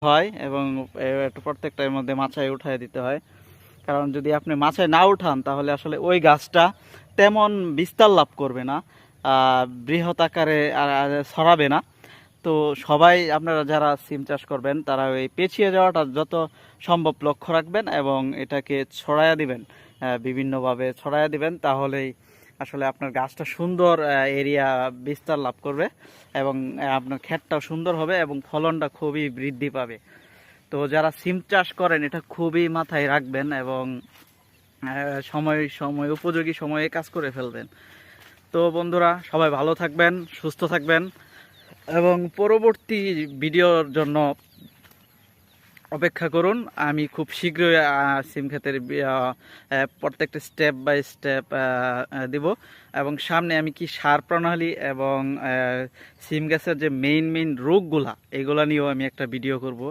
হয় এবং প্রত্যেকটার মধ্যে মাচায় উঠায় দিতে হয়। কারণ যদি আপনি মাচায় না উঠান তাহলে আসলে ওই গাছটা তেমন বিস্তার লাভ করবে না, বৃহৎ আকারে ছড়াবে না। তো সবাই আপনারা যারা সিম চাষ করবেন তারা ওই পেঁচিয়ে যাওয়াটা যত সম্ভব লক্ষ্য রাখবেন এবং এটাকে ছড়ায়া দিবেন, বিভিন্নভাবে ছড়ায়া দিবেন, তাহলেই আসলে আপনার গাছটা সুন্দর এরিয়া বিস্তার লাভ করবে এবং আপনার ক্ষেতটাও সুন্দর হবে এবং ফলনটা খুবই বৃদ্ধি পাবে। তো যারা সিম চাষ করেন এটা খুবই মাথায় রাখবেন এবং সময় সময় উপযোগী সময়ে কাজ করে ফেলবেন। তো বন্ধুরা, সবাই ভালো থাকবেন, সুস্থ থাকবেন এবং পরবর্তী ভিডিওর জন্য অপেক্ষা করুন। আমি খুব শীঘ্রই সিম ক্ষেতের প্রত্যেকটা স্টেপ বাই স্টেপ দিব এবং সামনে আমি কি সার প্রণালী এবং সিম গাছের যে মেইন রোগগুলা এগুলা নিয়েও আমি একটা ভিডিও করব।